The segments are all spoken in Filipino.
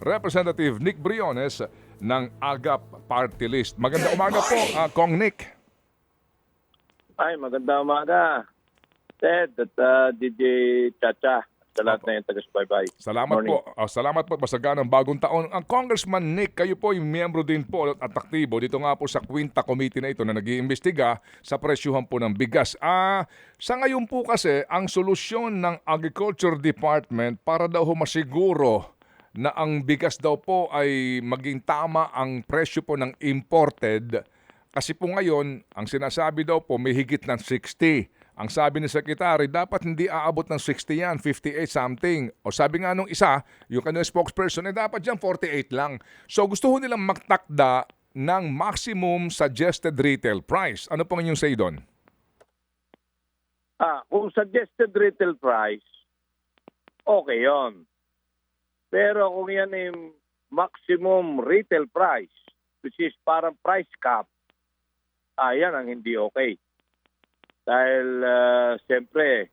Representative Nick Briones ng AGAP Party List. Magandang umaga po, Kong Nick. Ay, maganda umaga, Ted at DJ Chacha sa lahat na yung taga-subaybay. Salamat Morning. po. Salamat po masaganang bagong taon. Ang Congressman Nick, kayo po yung miyembro din po at aktibo dito nga po sa Quinta Committee na ito na nag-iimbestiga sa presyuhan po ng bigas. Sa ngayon po kasi, ang solusyon ng Agriculture Department para daw masiguro na ang bigas daw po ay maging tama ang presyo po ng imported. Kasi po ngayon, ang sinasabi daw po may higit ng 60. Ang sabi ni Secretary, dapat hindi aabot ng 60 yan, 58 something. O sabi nga nung isa, yung kanyang spokesperson, dapat dyan 48 lang. So gusto ho nilang magtakda ng maximum suggested retail price. Ano pong inyong say doon? Kung suggested retail price, okay yon. Pero kung yan yung maximum retail price, which is parang price cap, yan ang hindi okay. Dahil siyempre,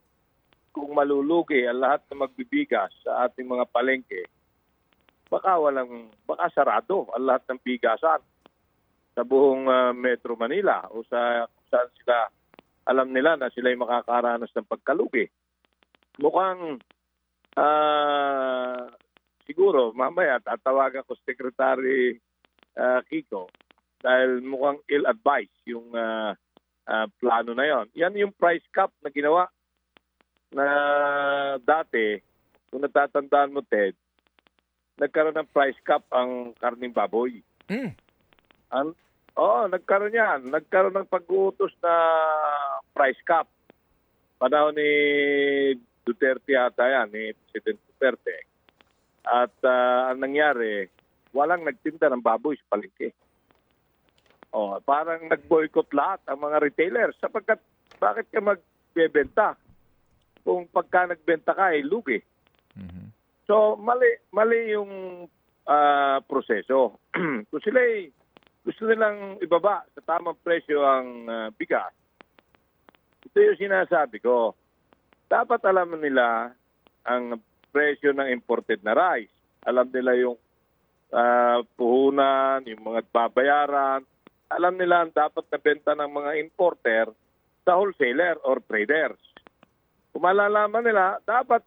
kung malulugi ang lahat ng magbibigas sa ating mga palengke, baka sarado ang lahat ng bigasan sa buong Metro Manila o sa kung saan sila alam nila na sila ay makakaranas ng pagkalugi. Mukhang siguro mamaya tatawagan ko Secretary Kiko dahil mukhang ill-advised yung plano na yon. Yan yung price cap na ginawa na dati, kung natatandaan mo, Ted, nagkaroon ng price cap ang karning baboy. Nagkaroon yan. Nagkaroon ng pag-uutos na price cap. Panahon ni Duterte yata yan, ni President Duterte. At ang nangyari, walang nagtinda ng baboy sa palengke. Parang nag-boycott lahat ang mga retailers sapagkat bakit ka magbebenta kung pagka nagbenta ka ay lugi. Mm-hmm. So mali yung proseso. Kung sila gusto nilang ibaba sa tamang presyo ang bigas, ito yung sinasabi ko. Dapat alam nila ang presyo ng imported na rice. Alam nila yung puhunan, yung mga babayaran. Alam nila ang dapat na benta ng mga importer sa wholesaler or traders. Kung malalaman nila, dapat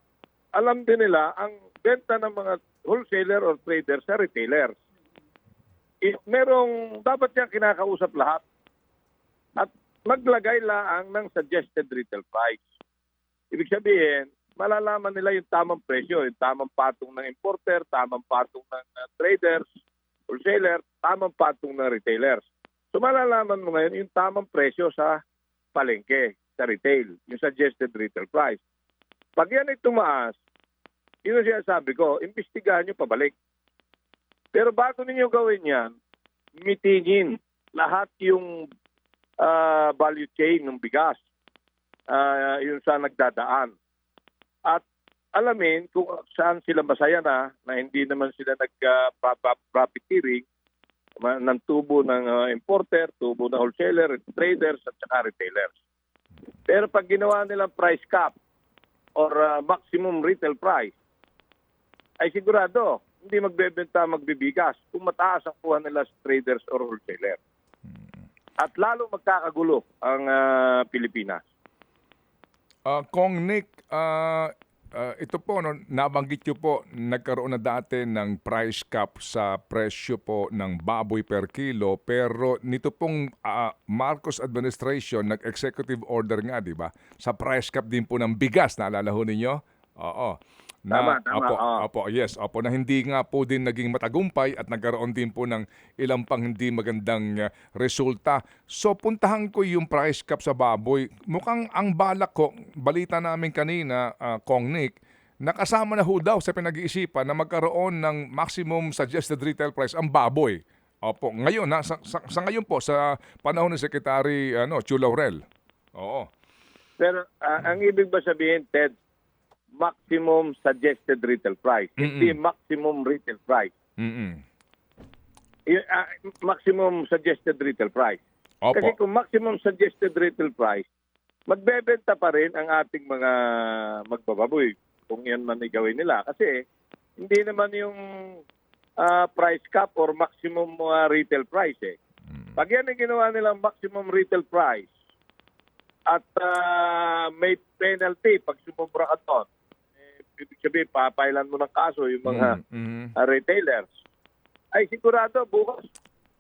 alam din nila ang benta ng mga wholesaler or traders sa retailers. Dapat yan kinakausap lahat. At maglagay lang ng suggested retail price. Ibig sabihin, malalaman nila yung tamang presyo, yung tamang patong ng importer, tamang patong ng traders, wholesaler, tamang patong ng retailers. So malalaman mo ngayon yung tamang presyo sa palengke, sa retail, yung suggested retail price. Pag yan ay tumaas, yun ang sinasabi ko, imbestigahan nyo pabalik. Pero bago ninyo gawin yan, mitingin lahat yung value chain ng bigas, yung saan nagdadaan. At alamin kung saan sila masaya na hindi naman sila nag-profiteering ng tubo ng importer, tubo ng wholesaler, traders at saka retailers. Pero pag ginawa nilang price cap or maximum retail price, ay sigurado hindi magbebenta, magbibigas kung mataas ang kuha nila sa traders or wholesaler. At lalo magkakagulo ang Pilipinas. Kong Nick, ito po, nabanggit nyo po, nagkaroon na dati ng price cap sa presyo po ng baboy per kilo, pero nito pong Marcos administration, nag-executive order nga, di ba? Sa price cap din po ng bigas, naalala ho ninyo? Oo. Tama. Opo, na hindi nga po din naging matagumpay at nagkaroon din po ng ilang pang hindi magandang resulta. So puntahan ko yung price cap sa baboy. Mukhang ang balak ko, balita namin kanina, Kong Nick, nakasama na ho daw sa pinag-iisipan na magkaroon ng maximum suggested retail price ang baboy. Opo, ngayon sa ngayon po sa panahon ni Secretary Chu Laurel. Oo. Pero ang ibig ba sabihin, Ted, maximum suggested retail price, hindi maximum retail price. Maximum suggested retail price. Opo. Kasi kung maximum suggested retail price, magbebenta pa rin ang ating mga magbababoy kung yan man gawin nila. Kasi hindi naman yung price cap or maximum retail price eh. Pag yan ang ginawa nilang maximum retail price at may penalty pag sumobra ka doon, ibig sabihin, papailan mo ng kaso yung mga retailers, ay sigurado bukas,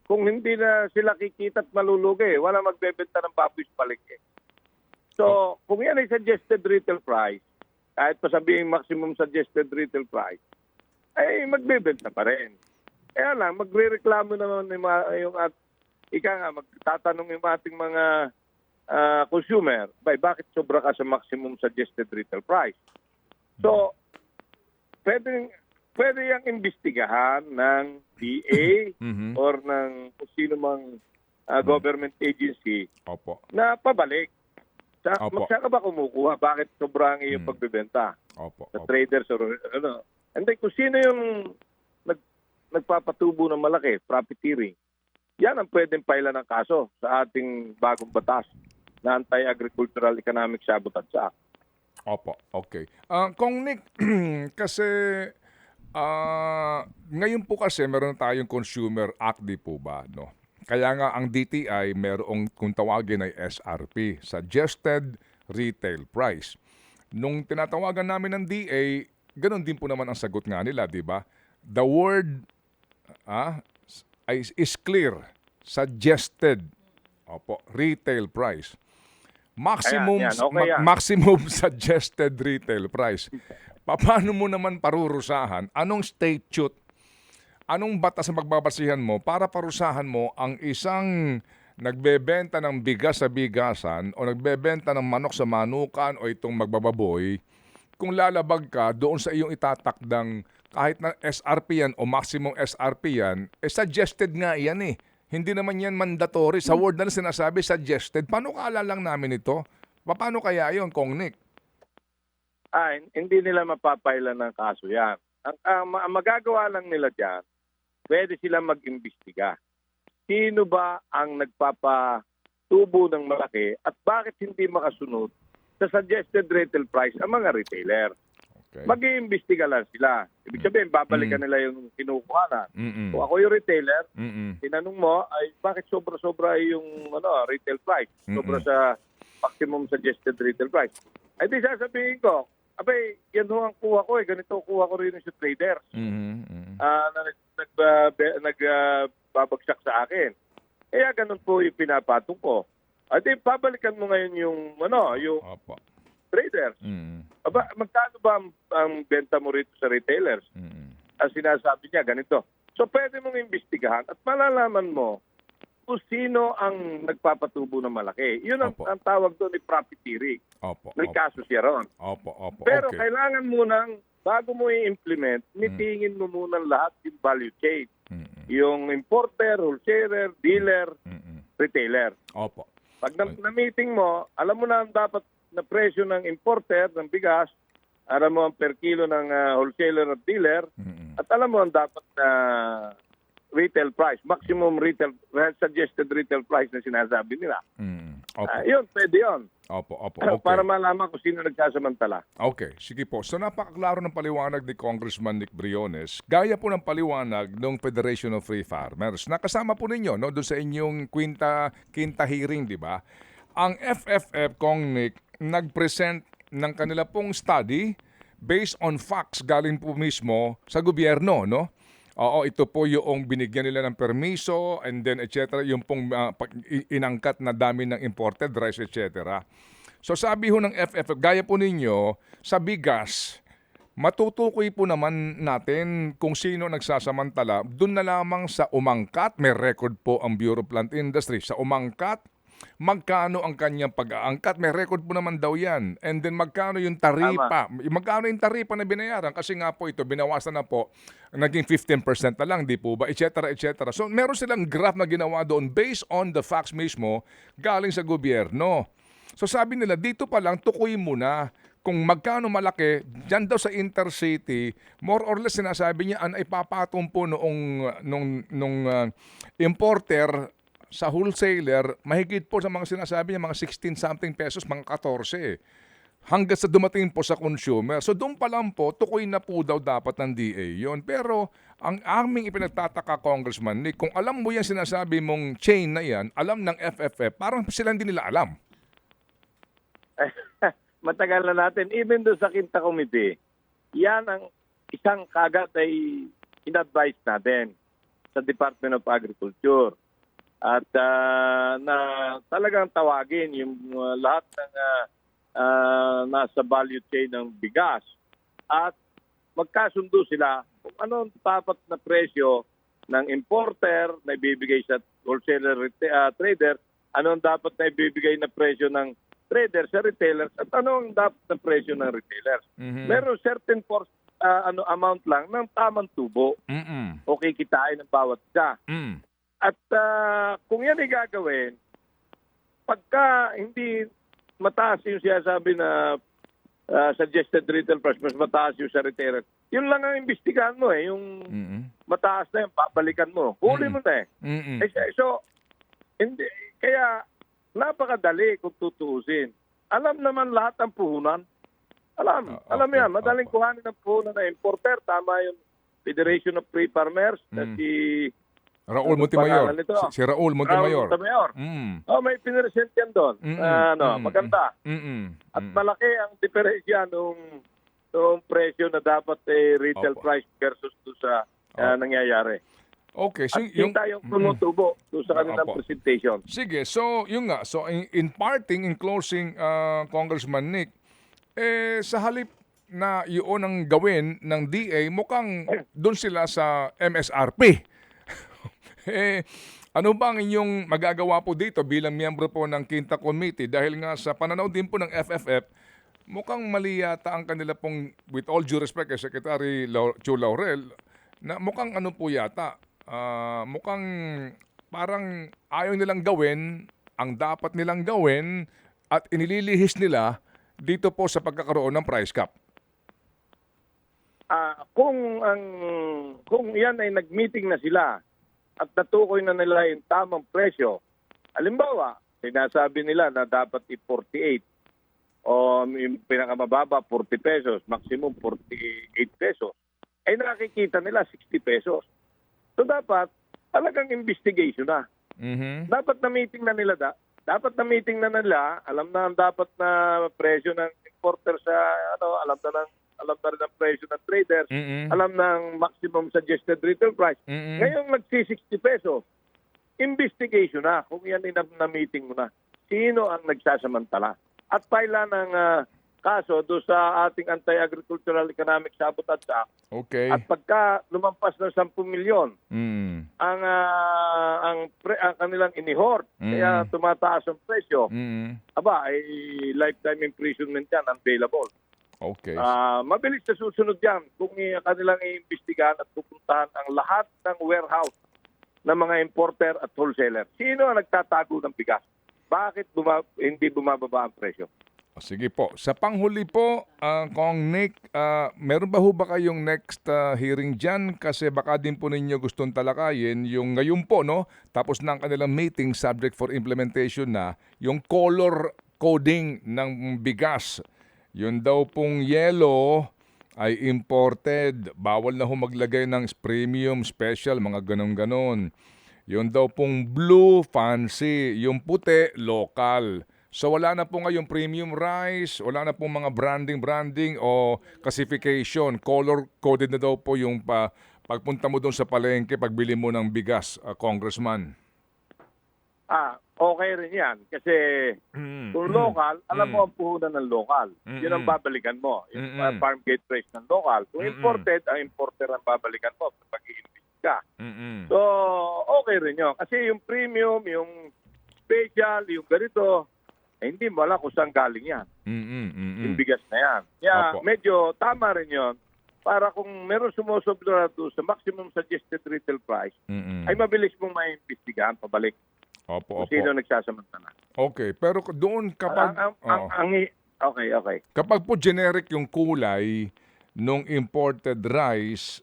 kung hindi na sila kikita at malulugi, wala magbebenta ng baboy sa palengke. So, kung yan ay suggested retail price, kahit pa sabihin maximum suggested retail price, ay magbebenta pa rin. Kaya lang, magre-reklamo naman magtatanong yung ating mga consumer, bakit sobra ka sa maximum suggested retail price? So, pwede yung imbestigahan ng DA or ng kung sino mang government agency na pabalik. Saan ka ba kumukuha? Bakit sobrang iyong pagbebenta? Sa traders or ano? And then kung sino yung nagpapatubo ng malaki, profiteering, yan ang pwedeng paila ng kaso sa ating bagong batas na Anti-Agricultural Economic Sabotage Act. Opo, okay. Kung Nick, kasi ngayon po kasi meron tayong Consumer Act, di po ba? No? Kaya nga ang DTI merong kung tawagin ay SRP, Suggested Retail Price. Nung tinatawagan namin ng DA, ganun din po naman ang sagot nga nila, di ba? The word is clear. Suggested retail price. Maximum suggested retail price. Paano mo naman parurusahan? Anong statute? Anong batas ang magbabasihan mo para parusahan mo ang isang nagbebenta ng bigas sa bigasan o nagbebenta ng manok sa manukan o itong magbababoy kung lalabag ka doon sa iyong itatakdang kahit na SRP yan o maximum SRP yan, suggested nga yan eh. Hindi naman yan mandatory. Sa word na sinasabi, suggested. Paano kaalalang namin ito? Paano kaya yun, Kong Nick? Hindi nila mapapailan ng kaso yan. Ang magagawa lang nila dyan, pwede sila mag-imbestiga. Sino ba ang nagpapatubo ng malaki at bakit hindi makasunod sa suggested retail price ang mga retailer? Okay. Mag-iimbestiga lang sila. Ibig sabihin, babalikan nila yung kinukuhanan. Kung ako yung retailer, tinanong mo, ay bakit sobra-sobra yung retail price? Sobra sa maximum suggested retail price. Ay di sasabihin ko, yan ho ang kuha ko ganito kuha ko rin sa traders. Na nagbabagsak sa akin. Kaya ganun po yung pinapatong ko. At babalikan mo ngayon yung traders. Magkano ba ang benta mo rito sa retailers? Ang sinasabi niya, ganito. So, pwede mong imbestigahan at malalaman mo kung sino ang nagpapatubo ng malaki. Yun ang tawag doon ni profiteering. May kaso siya ron. Pero kailangan munang, bago mo i-implement, mitingin mo muna lahat yung value chain. Yung importer, wholesaler, dealer, retailer. Pag na-meeting mo, alam mo na ang dapat na presyo ng importer ng bigas, alam mo ang per kilo ng wholesaler at dealer, at alam mo ang dapat na retail price, maximum retail, suggested retail price na sinasabi nila. Yun, pwede yun. Okay. Para malaman kung sino nagsasamantala. Okay, sige po. So napakaklaro ng paliwanag ni Congressman Nick Briones. Gaya po ng paliwanag ng Federation of Free Farmers. Nakasama po ninyo doon sa inyong quinta hearing, di ba? Ang FFF, Kong Nick, nag-present ng kanila pong study based on facts galing po mismo sa gobyerno, no? Oo, ito po yung binigyan nila ng permiso and then etc. Yung pong inangkat na dami ng imported rice etc. So sabi ho ng FFF, gaya po ninyo, sa bigas, matutukoy po naman natin kung sino nagsasamantala. Doon na lamang sa umangkat, may record po ang Bureau of Plant Industry. Sa umangkat, magkano ang kanyang pag-aangkat? May record po naman daw yan. And then magkano yung taripa? Magkano yung taripa na binayaran? Kasi nga po ito, binawasan na po, naging 15% na lang, di po ba? Etc. So meron silang graph na ginawa doon based on the facts mismo galing sa gobyerno. So sabi nila, dito pa lang, tukuyin mo na kung magkano malaki, dyan daw sa intercity, more or less sinasabi niya, ang ipapatong po nung importer sa wholesaler, mahigit po sa mga sinasabi niya, mga 16-something pesos, mga 14. Hanggang sa dumating po sa consumer. So doon pa lang po, tukoy na po daw dapat ng DA yon. Pero ang aming ipinagtataka, Congressman Nick, kung alam mo yan sinasabi mong chain na yan, alam ng FFF, parang sila hindi nila alam. Matagal na natin. Even doon sa Quinta Committee, yan ang isang kagad ay in-advise natin sa Department of Agriculture. At na talagang tawagin yung lahat ng nasa value chain ng bigas at magkasundo sila kung anong dapat na presyo ng importer na ibibigay sa wholesaler trader, anong dapat na ibibigay na presyo ng trader sa retailers at anong dapat na presyo ng retailers. Meron certain amount lang ng tamang tubo o kikitain ng bawat isa. At kung yan ay gagawin, pagka hindi mataas yung sinasabi na suggested retail price, mas mataas yung sa retailer, yun lang ang imbestigahan mo yung mataas na yung babalikan mo. Huli mo na So, hindi, kaya napakadali kung tutuusin. Alam naman lahat ng puhunan. Alam yan, madaling kuhanin ng puhunan na importer. Tama yung Federation of Free Farmers na si Raul Montemayor. Si Raul Montemayor. May piniresent yan doon. Maganda. At malaki ang diferensya nung presyo na dapat retail price versus sa nangyayari. Okay, so at kita yung tumutubo sa kanilang presentation. Sige, so yun nga. So in parting, in closing, Congressman Nick, sa halip na yun ang gawin ng DA, mukhang doon sila sa MSRP. Ano ba ang inyong magagawa po dito bilang miyembro po ng Quinta Committee? Dahil nga sa pananaw din po ng FFF, mukhang mali yata ang kanila pong, with all due respect kay Secretary Chu Laurel, na mukhang ano po yata, mukhang parang ayaw nilang gawin ang dapat nilang gawin at inililihis nila dito po sa pagkakaroon ng price cap. Kung yan ay nag-meeting na sila at natukoy na nila yung tamang presyo, halimbawa, sinasabi nila na dapat i-48 o yung pinakamababa 40 pesos, maximum 48 pesos, ay nakikita nila 60 pesos. So dapat talagang investigation na. Dapat na meeting na nila alam na ang dapat na presyo ng importer sa alam na rin ang presyo ng traders, alam ng maximum suggested retail price. Ngayon nagsi-60 pesos. Investigation na kung yan ay na-meeting mo na. Sino ang nagsasamantala? At paila ng kaso do sa ating Anti-Agricultural Economic Sabotage Act. Okay. At pagka lumampas ng 10 milyon ang kanilang inihort, kaya tumataas ang presyo, ay lifetime imprisonment yan, unbailable. Okay. Mabilis na susunod yan kung kanilang iimbestigahan at pupuntahan ang lahat ng warehouse ng mga importer at wholesaler. Sino ang nagtatago ng bigas? Bakit hindi bumababa ang presyo? Sige po. Sa panghuli po, Kong Nick, meron ba ho ba kayong next hearing dyan? Kasi baka din po ninyo gustong talakayin yung ngayon po, no? Tapos na ang kanilang meeting subject for implementation na yung color coding ng bigas. Yun daw pong yellow ay imported. Bawal na ho maglagay ng premium, special, mga ganon-ganon. Yun daw pong blue, fancy. Yung puti, local. So wala na po ngayong premium rice, wala na pong mga branding o classification. Color-coded na daw po yung pagpunta mo doon sa palengke, pagbili mo ng bigas, Congressman. Okay rin yan. Kasi kung local, alam mo ang puhunan ng local. Yun ang babalikan mo. Yung farm gate price ng local. Kung imported, ang importer ang babalikan mo pag i-invest ka. So, okay rin yun. Kasi yung premium, yung special, yung ganito, hindi mo alam kung saan galing yan. Yung bigas na yan. Kaya medyo tama rin yun. Para kung meron sumusobra doon sa maximum suggested retail price, ay mabilis mong maiimbestigahan pabalik. Opo. Sino nagsasamantala. Okay, pero doon kapag... Okay. Kapag po generic yung kulay nung imported rice,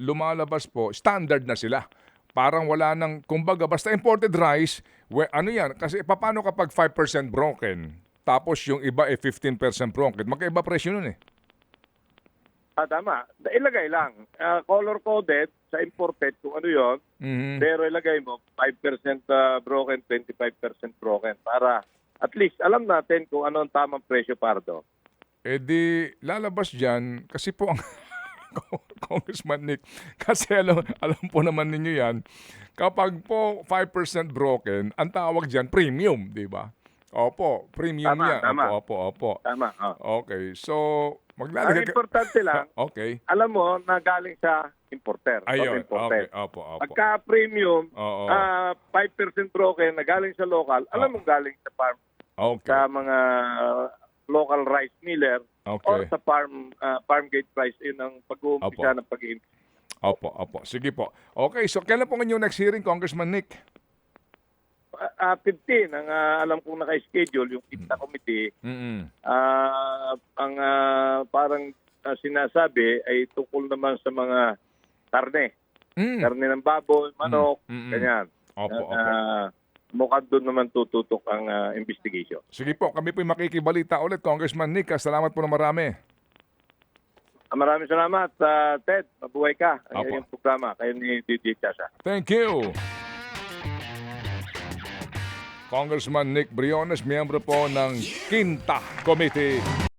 lumalabas po, standard na sila. Parang wala nang, kumbaga, basta imported rice, ano yan? Kasi paano kapag 5% broken, tapos yung iba 15% broken, magkaiba presyo nun eh. Tama. Ilagay lang. Color-coded sa imported kung ano yon. Mhm. Pero ilagay mo 5% broken, 25% broken para at least alam natin kung ano ang tamang presyo para doon. Eh di lalabas diyan kasi po ang Congressman Nick, kasi alam po naman ninyo yan, kapag po 5% broken, ang tawag diyan premium, di ba? Opo, premium Tama, yan. tama. Opo. Tama. Okay, so Ang maglalagay ka... importante lang, Okay. alam mo na galing sa importer. not Ayun, imported. okay. Opo. Pagka premium, Oo. 5% broken na galing sa local, alam mo galing sa farm, Okay. sa mga local rice miller or Okay. sa farm gate price. Yun ang pag-uumpisa ng pag-iimport. Opo. Sige po. Okay, so kailan po ang inyong next hearing, Congressman Nick? 15 ang alam kong naka-schedule yung INTA committee. Mm. Ang parang sinasabi ay tungkol naman sa mga karne. Mm. Karne ng baboy, manok, ganyan. Opo. Mukhang doon naman tututok ang investigation. Sige po, kami po makikibalita ulit, Congressman Nick. Salamat po na marami. Maraming salamat, Ted. Mabuhay ka. Apo. Ang iyong programa. Kayo ni DJ Chasa. Thank you. Congressman Nick Briones, miyembro po ng Quinta Committee.